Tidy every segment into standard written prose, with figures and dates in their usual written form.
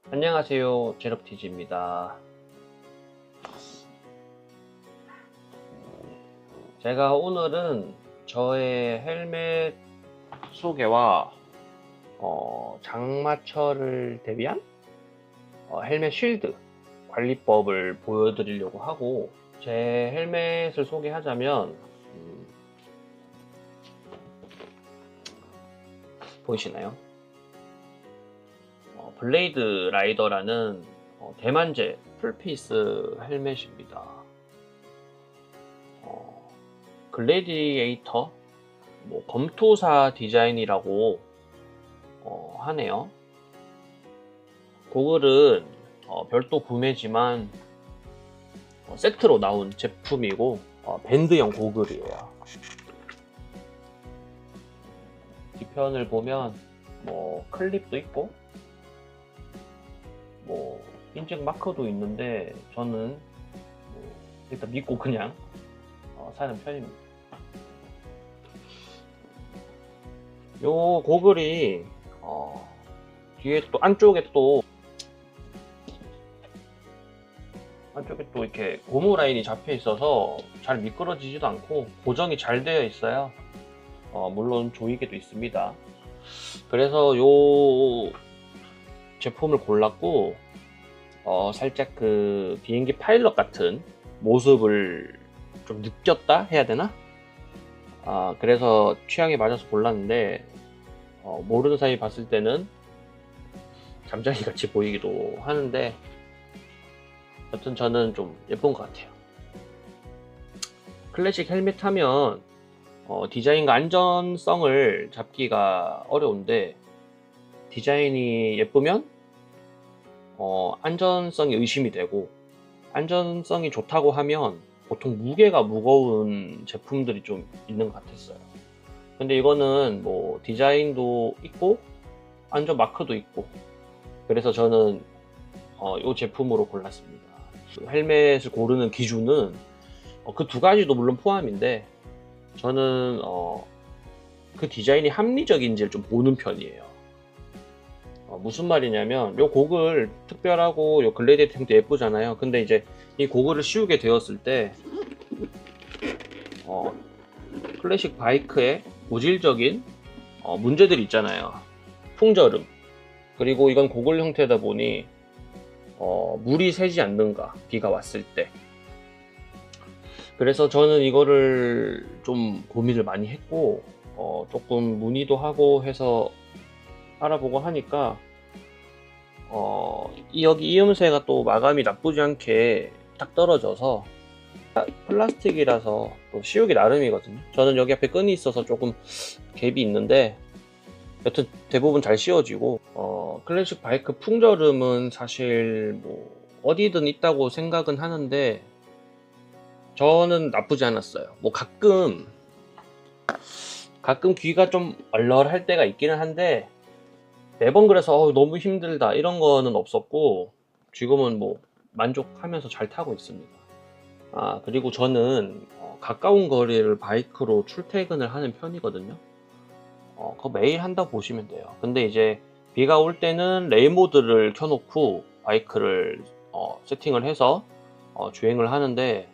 안녕하세요, 제럽티지입니다. 제가 오늘은 저의 헬멧 소개와 장마철을 대비한 헬멧 쉴드 관리법을 보여드리려고 하고, 제 헬멧을 소개하자면 보이시나요? 블레이드 라이더라는 대만제 풀페이스 헬멧입니다. 글래디에이터 검토사 디자인이라고 하네요. 고글은 별도 구매지만 세트로 나온 제품이고 밴드형 고글이에요. 뒤편을 보면 클립도 있고 인증 마커도 있는데 저는 일단 믿고 그냥 사는 편입니다. 요 고글이 뒤에 또 안쪽에 또 이렇게 고무 라인이 잡혀 있어서 잘 미끄러지지도 않고 고정이 잘 되어 있어요. 물론 조이개도 있습니다. 그래서 요 제품을 골랐고 살짝 그 비행기 파일럿 같은 모습을 좀 느꼈다 해야 되나? 그래서 취향에 맞아서 골랐는데 모르는 사이 봤을 때는 잠자리 같이 보이기도 하는데 여튼 저는 좀 예쁜 것 같아요. 클래식 헬멧 하면 디자인과 안전성을 잡기가 어려운데 디자인이 예쁘면 안전성이 의심이 되고 안전성이 좋다고 하면 보통 무게가 무거운 제품들이 좀 있는 것 같았어요. 근데 이거는 디자인도 있고 안전 마크도 있고 그래서 저는 이 제품으로 골랐습니다. 헬멧을 고르는 기준은 그 두 가지도 물론 포함인데 저는 그 디자인이 합리적인지를 좀 보는 편이에요. 무슨 말이냐면 요 고글 특별하고 요 글래디에이터 도 예쁘잖아요. 근데 이제 이 고글을 씌우게 되었을 때 클래식 바이크의 고질적인 문제들이 있잖아요. 풍절음, 그리고 이건 고글 형태다 보니 물이 새지 않는가, 비가 왔을 때. 그래서 저는 이거를 좀 고민을 많이 했고 조금 문의도 하고 해서 알아보고 하니까 여기 이음새가 또 마감이 나쁘지 않게 딱 떨어져서 플라스틱이라서 또 씌우기 나름이거든요. 저는 여기 앞에 끈이 있어서 조금 갭이 있는데 여튼 대부분 잘 씌워지고 클래식 바이크 풍절음은 사실 어디든 있다고 생각은 하는데 저는 나쁘지 않았어요. 가끔 귀가 좀 얼얼할 때가 있기는 한데 매번 그래서 너무 힘들다 이런 거는 없었고 지금은 만족하면서 잘 타고 있습니다. 그리고 저는 가까운 거리를 바이크로 출퇴근을 하는 편이거든요. 그거 매일 한다고 보시면 돼요. 근데 이제 비가 올 때는 레인 모드를 켜놓고 바이크를 세팅을 해서 주행을 하는데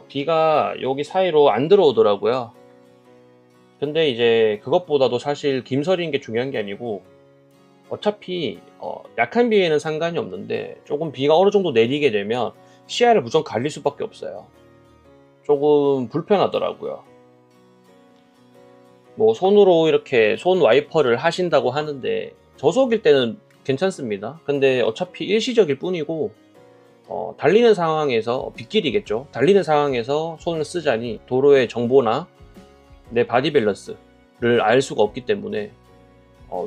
비가 여기 사이로 안 들어오더라고요. 근데 이제 그것보다도 사실 김설인 게 중요한 게 아니고 어차피 약한 비에는 상관이 없는데 조금 비가 어느 정도 내리게 되면 시야를 무조건 가릴 수밖에 없어요. 조금 불편하더라고요. 손으로 이렇게 손 와이퍼를 하신다고 하는데 저속일 때는 괜찮습니다. 근데 어차피 일시적일 뿐이고 달리는 상황에서 빗길이겠죠. 달리는 상황에서 손을 쓰자니 도로의 정보나 내 바디 밸런스를 알 수가 없기 때문에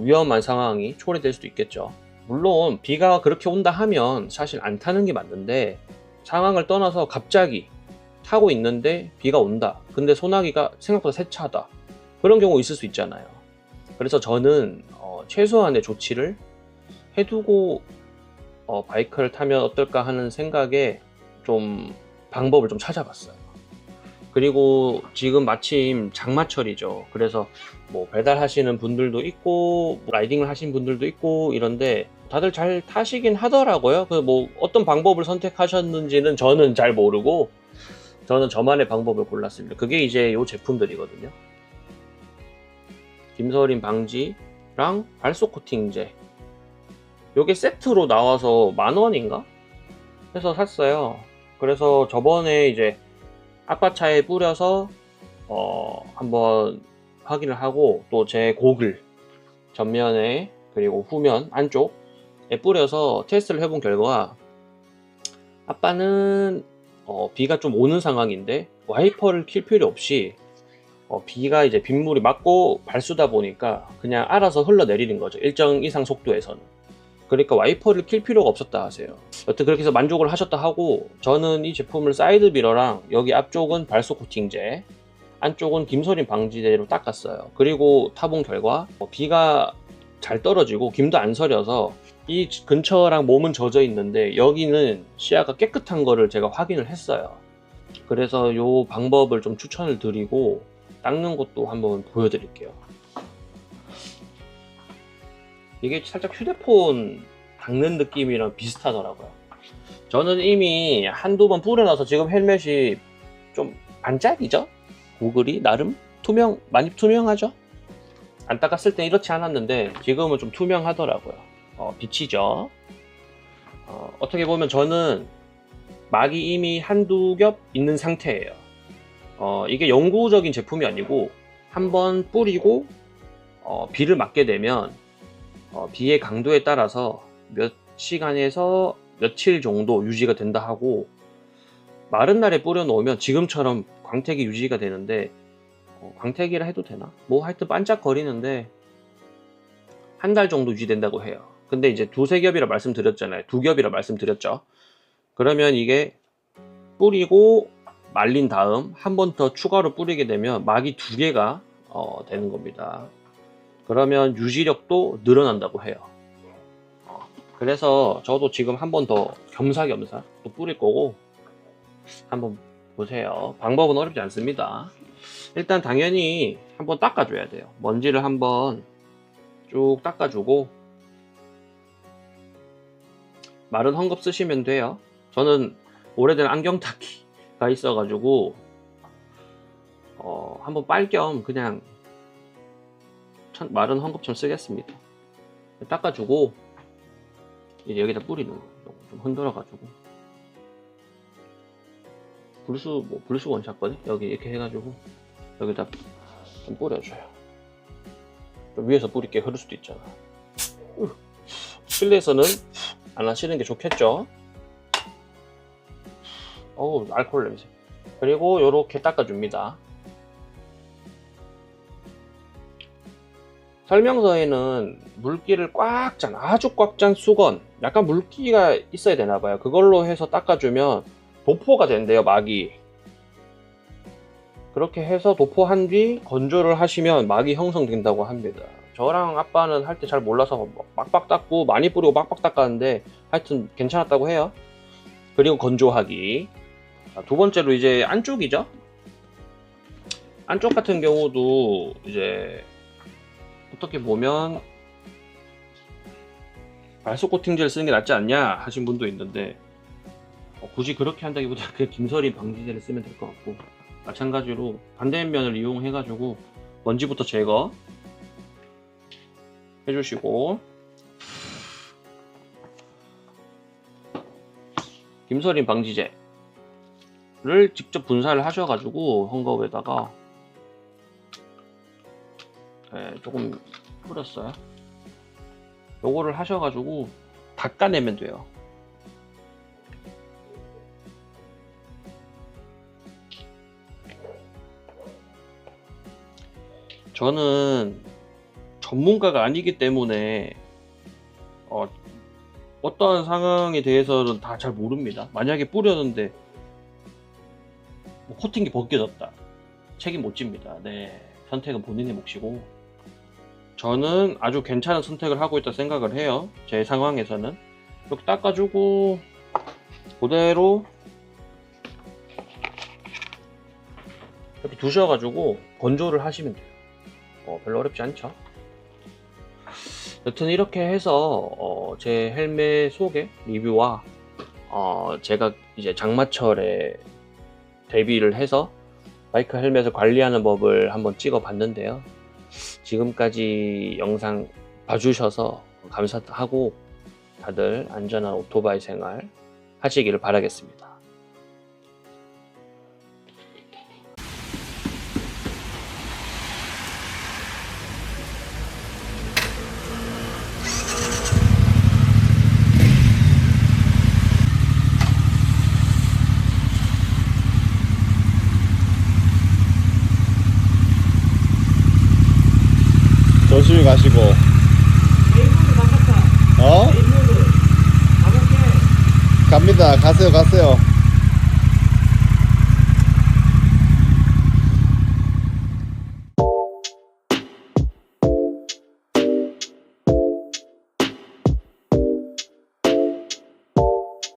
위험한 상황이 초래될 수도 있겠죠. 물론 비가 그렇게 온다 하면 사실 안 타는 게 맞는데 상황을 떠나서 갑자기 타고 있는데 비가 온다. 근데 소나기가 생각보다 세차다. 그런 경우 있을 수 있잖아요. 그래서 저는 최소한의 조치를 해두고 바이크를 타면 어떨까 하는 생각에 좀 방법을 좀 찾아봤어요. 그리고 지금 마침 장마철이죠. 그래서 배달하시는 분들도 있고 라이딩을 하시는 분들도 있고 이런데 다들 잘 타시긴 하더라고요. 그 뭐 어떤 방법을 선택하셨는지는 저는 잘 모르고 저는 저만의 방법을 골랐습니다. 그게 이제 요 제품들이거든요. 김서림 방지랑 발속 코팅제. 요게 세트로 나와서 10,000원인가? 해서 샀어요. 그래서 저번에 이제 아빠 차에 뿌려서 한번 확인을 하고 또 제 고글 전면에 그리고 후면 안쪽에 뿌려서 테스트를 해본 결과 아빠는 비가 좀 오는 상황인데 와이퍼를 킬 필요 없이 비가 이제 빗물이 맞고 발수다 보니까 그냥 알아서 흘러내리는 거죠. 일정 이상 속도에서는. 그러니까 와이퍼를 킬 필요가 없었다 하세요. 여튼 그렇게 해서 만족을 하셨다 하고, 저는 이 제품을 사이드 미러랑 여기 앞쪽은 발속 코팅제, 안쪽은 김서림 방지제로 닦았어요. 그리고 타본 결과 비가 잘 떨어지고 김도 안 서려서 이 근처랑 몸은 젖어 있는데 여기는 시야가 깨끗한 거를 제가 확인을 했어요. 그래서 이 방법을 좀 추천을 드리고 닦는 것도 한번 보여드릴게요. 이게 살짝 휴대폰 닦는 느낌이랑 비슷하더라고요. 저는 이미 한두 번 뿌려놔서 지금 헬멧이 좀 반짝이죠? 고글이 나름 많이 투명하죠? 안 닦았을 땐 이렇지 않았는데 지금은 좀 투명하더라고요. 비치죠? 어떻게 보면 저는 막이 이미 한두 겹 있는 상태예요. 이게 영구적인 제품이 아니고 한번 뿌리고 비를 맞게 되면 비의 강도에 따라서 몇 시간에서 며칠 정도 유지가 된다 하고, 마른 날에 뿌려 놓으면 지금처럼 광택이 유지가 되는데, 광택이라 해도 되나? 뭐 하여튼 반짝거리는데 한 달 정도 유지된다고 해요. 근데 이제 두세 겹이라 말씀드렸잖아요. 두 겹이라 말씀드렸죠. 그러면 이게 뿌리고 말린 다음 한 번 더 추가로 뿌리게 되면 막이 두 개가 되는 겁니다. 그러면 유지력도 늘어난다고 해요. 그래서 저도 지금 한 번 더 겸사겸사 또 뿌릴 거고, 한번 보세요. 방법은 어렵지 않습니다. 일단 당연히 한번 닦아줘야 돼요. 먼지를 한번 쭉 닦아주고, 마른 헝겊 쓰시면 돼요. 저는 오래된 안경 닦기가 있어가지고 한번 빨 겸 그냥 마른 헝겊처럼 쓰겠습니다. 닦아주고 이제 여기다 뿌리는 거 좀 흔들어가지고, 블루스 원샷거든? 여기 이렇게 해가지고 여기다 좀 뿌려줘요. 좀 위에서 뿌릴 게 흐를 수도 있잖아. 실내에서는 안 하시는 게 좋겠죠? 어우, 알코올 냄새. 그리고 요렇게 닦아줍니다. 설명서에는 물기를 꽉 짠, 아주 꽉 짠 수건, 약간 물기가 있어야 되나봐요. 그걸로 해서 닦아주면 도포가 된대요, 막이. 그렇게 해서 도포한 뒤 건조를 하시면 막이 형성된다고 합니다. 저랑 아빠는 할 때 잘 몰라서 막박 닦고 많이 뿌리고 막박 닦았는데 하여튼 괜찮았다고 해요. 그리고 건조하기. 두 번째로 이제 안쪽이죠. 안쪽 같은 경우도 이제 어떻게 보면 발속 코팅제를 쓰는 게 낫지 않냐 하신 분도 있는데, 굳이 그렇게 한다기보다 그냥 김서림 방지제를 쓰면 될 것 같고, 마찬가지로 반대면을 이용해 가지고 먼지부터 제거 해주시고, 김서림 방지제를 직접 분사를 하셔가지고 헝겊에다가 조금 뿌렸어요. 요거를 하셔가지고 닦아내면 돼요. 저는 전문가가 아니기 때문에 어떠한 상황에 대해서는 다 잘 모릅니다. 만약에 뿌렸는데 뭐 코팅이 벗겨졌다, 책임 못 집니다. 네, 선택은 본인의 몫이고, 저는 아주 괜찮은 선택을 하고 있다 생각을 해요. 제 상황에서는 이렇게 닦아주고 그대로 이렇게 두셔가지고 건조를 하시면 돼요. 별로 어렵지 않죠? 여튼 이렇게 해서 제 헬멧 소개 리뷰와 제가 이제 장마철에 대비를 해서 바이크 헬멧을 관리하는 법을 한번 찍어 봤는데요. 지금까지 영상 봐주셔서 감사하고 다들 안전한 오토바이 생활 하시기를 바라겠습니다. 조심히 가시고. 네이버로 바꿨다. 어? 네이버로 가볼게. 갑니다. 가세요.